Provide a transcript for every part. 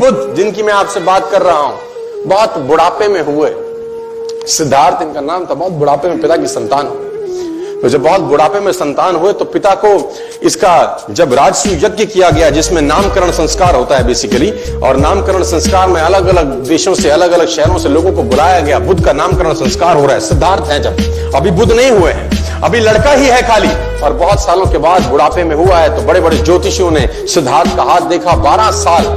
बुद्ध जिनकी मैं आपसे बात कर रहा हूं बहुत बुढ़ापे में हुए। सिद्धार्थ इनका नाम था। बहुत बुढ़ापे में पिता की संतान हुई। तो जब बहुत बुढ़ापे में संतान हुए तो पिता को इसका जब राजसूय यज्ञ किया गया जिसमें नामकरण संस्कार होता है बेसिकली, और नामकरण संस्कार में अलग अलग देशों से अलग अलग शहरों से लोगों को बुलाया गया। बुद्ध का नामकरण संस्कार हो रहा है। सिद्धार्थ है जब, अभी बुद्ध नहीं हुए हैं, अभी लड़का ही है खाली, और बहुत सालों के बाद बुढ़ापे में हुआ है। तो बड़े बड़े ज्योतिषियों ने सिद्धार्थ का हाथ देखा। 12 साल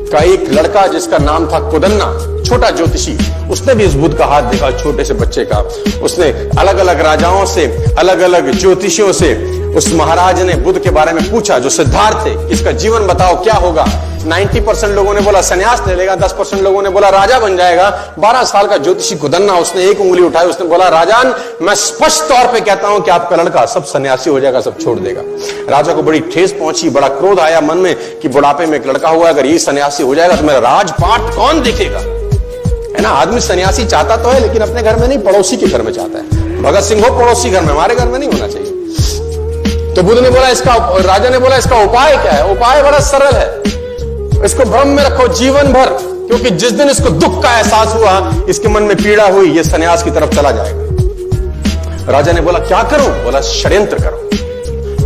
का एक लड़का जिसका नाम था कुदन्ना, छोटा ज्योतिषी, उसने भी इस बुद्ध का हाथ देखा, छोटे से बच्चे का। उसने अलग अलग राजाओं से, अलग अलग ज्योतिषियों से उस महाराज ने बुद्ध के बारे में पूछा जो सिद्धार्थ थे, इसका जीवन बताओ क्या होगा। 90% लोगों ने बोला सन्यास ले लेगा, 10% लोगों ने बोला राजा बन जाएगा। 12 साल का ज्योतिषी कुदन्ना, उसने एक उंगली उठाई, उसने बोला राजान, मैं स्पष्ट तौर पे कहता हूं कि आपका लड़का सब सन्यासी हो जाएगा, सब छोड़ देगा। राजा को बड़ी ठेस पहुंची, बड़ा क्रोध आया मन में कि बुढ़ापे में एक लड़का हुआ, अगर ये सन्यासी हो जाएगा तो मेरा राजपाट कौन देखेगा, है ना। आदमी सन्यासी चाहता तो है लेकिन अपने घर में नहीं, पड़ोसी के घर में चाहता है। भगत सिंह हो पड़ोसी घर में, हमारे घर में नहीं होना चाहिए। तो बुद्ध ने बोला इसका, राजा ने बोला इसका उपाय क्या है। उपाय बड़ा सरल है, इसको भ्रम में रखो जीवन भर, क्योंकि जिस दिन इसको दुख का एहसास हुआ, इसके मन में पीड़ा हुई, ये सन्यास की तरफ चला जाएगा। राजा ने बोला क्या करूं। बोला षड्यंत्र करो,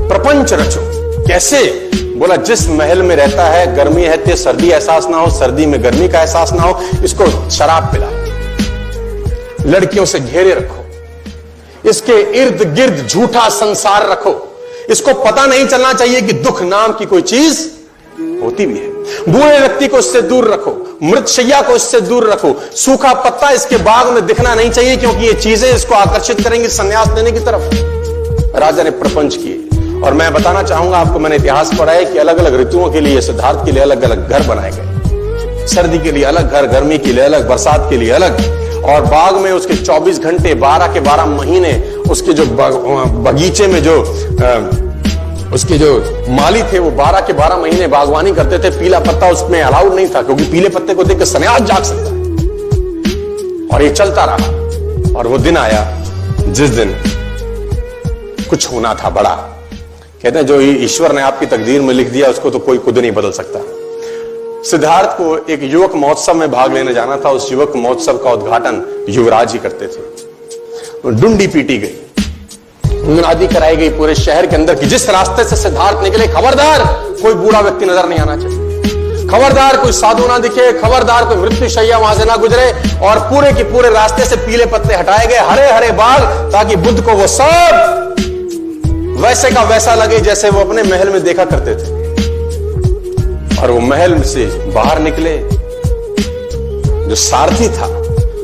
प्रपंच रचो। कैसे। बोला जिस महल में रहता है गर्मी है तो सर्दी एहसास ना हो, सर्दी में गर्मी का एहसास ना हो, इसको शराब पिलाओ, लड़कियों से घेरे रखो, इसके इर्द गिर्द झूठा संसार रखो, इसको पता नहीं चलना चाहिए कि दुख नाम की कोई चीज होती भी है। बूढ़े व्यक्ति को इससे दूर रखो, मृतशैया को इससे दूर रखो, सूखा पत्ता इसके बाग में दिखना नहीं चाहिए क्योंकि ये चीजें इसको आकर्षित करेंगी संन्यास लेने की तरफ। राजा ने प्रपंच किए। और मैं बताना चाहूंगा आपको, मैंने इतिहास पढ़ा है कि अलग अलग ऋतुओं के लिए सिद्धार्थ के लिए अलग अलग घर बनाए गए। सर्दी के लिए अलग घर, गर्मी के लिए अलग, बरसात के लिए अलग। और बाग में उसके 24 घंटे 12 के 12 महीने उसके जो बगीचे में जो उसके जो माली थे वो 12 के 12 महीने बागवानी करते थे। पीला पत्ता उसमें अलाउड नहीं था क्योंकि पीले पत्ते को देखकर सन्यास जाग सकता है। और ये चलता रहा और वो दिन आया जिस दिन कुछ होना था बड़ा। कहते हैं जो ईश्वर ने आपकी तकदीर में लिख दिया उसको तो कोई खुद नहीं बदल सकता। सिद्धार्थ को एक युवक महोत्सव में भाग लेने जाना था। उस युवक महोत्सव का उद्घाटन युवराज ही करते थे। डुंडी पीटी गई, मुनादी कराई गई पूरे शहर के अंदर कि जिस रास्ते से सिद्धार्थ निकले, खबरदार कोई बूढ़ा व्यक्ति नजर नहीं आना चाहिए, खबरदार कोई साधु ना दिखे, खबरदार कोई मृत्युशैया वहां से ना गुजरे। और पूरे के पूरे रास्ते से पीले पत्ते हटाए गए, हरे हरे बाग, ताकि बुद्ध को वो सब वैसे का वैसा लगे जैसे वो अपने महल में देखा करते थे। और वो महल से बाहर निकले, जो सारथी था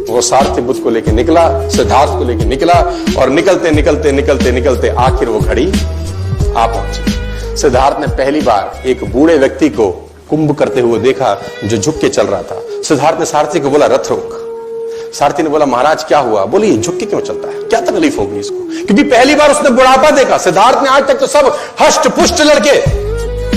वो सारथी बुद्ध को लेके निकला, सिद्धार्थ को लेके निकला। और निकलते निकलते निकलते निकलते आखिर वो घड़ी आ पहुंची। सिद्धार्थ ने पहली बार एक बूढ़े व्यक्ति को कुंभ करते हुए देखा जो झुक के चल रहा था। सिद्धार्थ ने सारथी को बोला रथ रोक। सारथी ने बोला महाराज क्या हुआ। बोली झुक के क्यों चलता है, क्या तकलीफ होगी इसको, क्योंकि पहली बार उसने बुढ़ापा देखा। सिद्धार्थ ने आज तक तो सब हष्ट पुष्ट लड़के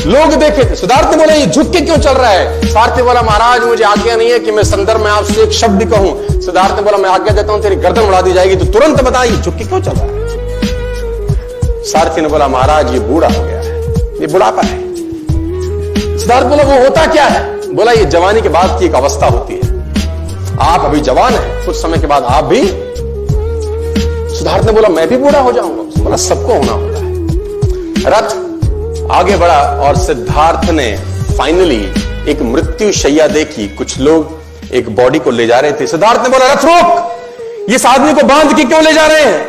लोग देखे थे। सिद्धार्थ ने बोला ये झुक के क्यों चल रहा है। सारथी बोला महाराज मुझे आज्ञा नहीं है कि मैं संदर्भ में आपसे एक शब्द कहूं। सिद्धार्थ ने बोला मैं आज्ञा देता हूं तेरी गर्दन उड़ा दी जाएगी, तो तुरंत बताइए झुक के क्यों चल रहा है। सारथी ने बोला महाराज ये बूढ़ा हो गया है, ये बुढ़ापा है। सिद्धार्थ बोला वो होता क्या है। बोला ये जवानी के बाद की एक अवस्था होती है, आप अभी जवान हैं, कुछ समय के बाद आप भी। सिद्धार्थ ने बोला मैं भी बूढ़ा हो जाऊंगा। बोला सबको होना होता है। रथ आगे बढ़ा और सिद्धार्थ ने फाइनली एक मृत्यु शैया देखी। कुछ लोग एक बॉडी को ले जा रहे थे। सिद्धार्थ ने बोला रथ रोक, इस आदमी को बांध के क्यों ले जा रहे हैं,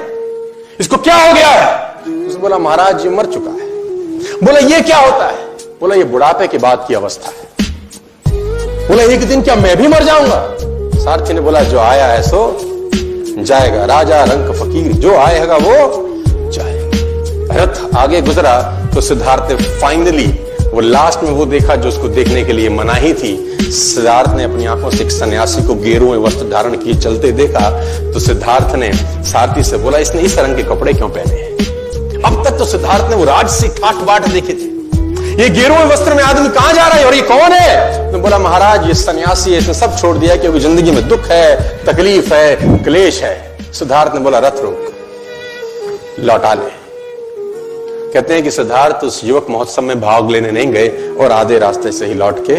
इसको क्या हो गया है। उसने बोला महाराज ये मर चुका है। बोला ये क्या होता है। बोला ये बुढ़ापे के बाद की अवस्था है। बोला एक दिन क्या मैं भी मर जाऊंगा। सारथी ने बोला जो आया है सो जाएगा, राजा रंक फकीर, जो आएगा वो जाएगा। रथ आगे गुजरा तो सिद्धार्थ ने फाइनली वो लास्ट में वो देखा जो उसको देखने के लिए मनाही थी। सिद्धार्थ ने अपनी आंखों से एक सन्यासी को गेरुए वस्त्र धारण किए चलते देखा। तो सिद्धार्थ ने सारथी से बोला इसने इस रंग के कपड़े क्यों पहने हैं। अब तक तो सिद्धार्थ ने वो राजसी ठाट बाट देखे थे, ये गेरुए वस्त्र में आदमी कहां जा रहा है और ये कौन है। तो बोला महाराज ये सन्यासी है, इसने सब छोड़ दिया क्योंकि जिंदगी में दुख है, तकलीफ है, क्लेश है। सिद्धार्थ ने बोला रथ रोक, लौटा ले। कहते हैं कि सिद्धार्थ उस युवक महोत्सव में भाग लेने नहीं गए और आधे रास्ते से ही लौट के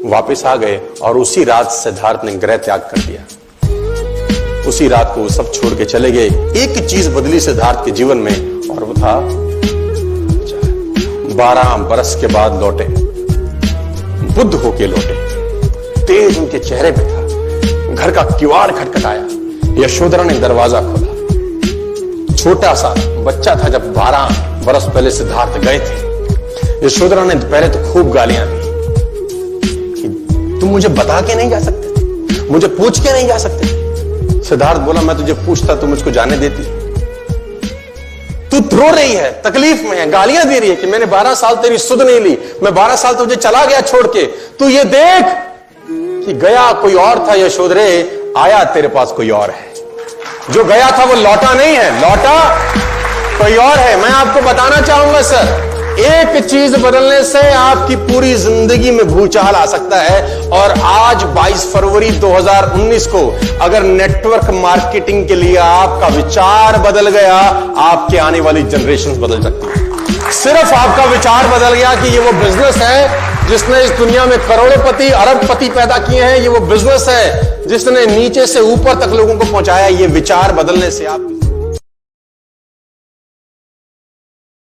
वापस आ गए और उसी रात सिद्धार्थ ने गृह त्याग कर दिया। उसी रात को वो सब छोड़ के चले गए। एक चीज बदली सिद्धार्थ के जीवन में, और वो था 12 बरस के बाद लौटे, बुद्ध होके लौटे। तेज उनके चेहरे पे था। घर का किवाड़ खटखटाया, यशोधरा ने दरवाजा खोला। छोटा सा बच्चा था जब 12 बरस पहले सिद्धार्थ गए थे। यशोधरा ने पहले तो खूब गालियां दी कि तुम मुझे बता के नहीं जा सकते, मुझे पूछ के नहीं जा सकते। सिद्धार्थ बोला, मैं तुझे पूछता तो मुझको जाने देती। तू रो रही है, तकलीफ में है, गालियां दे रही है कि मैंने 12 साल तेरी सुध नहीं ली, मैं 12 साल तुझे चला गया छोड़ के। तू ये देख कि गया कोई और था यशोधरे, आया तेरे पास कोई और है। जो गया था वो लौटा नहीं है, लौटा कोई और है। मैं आपको बताना चाहूंगा सर, एक चीज बदलने से आपकी पूरी जिंदगी में भूचाल आ सकता है। और आज 22 फरवरी 2019 को अगर नेटवर्क मार्केटिंग के लिए आपका विचार बदल गया, आपके आने वाली जनरेशन बदल सकती है। सिर्फ आपका विचार बदल गया कि ये वो बिजनेस है जिसने इस दुनिया में करोड़पति अरबपति पैदा किए हैं, ये वो बिजनेस है जिसने नीचे से ऊपर तक लोगों को पहुंचाया। ये विचार बदलने से आप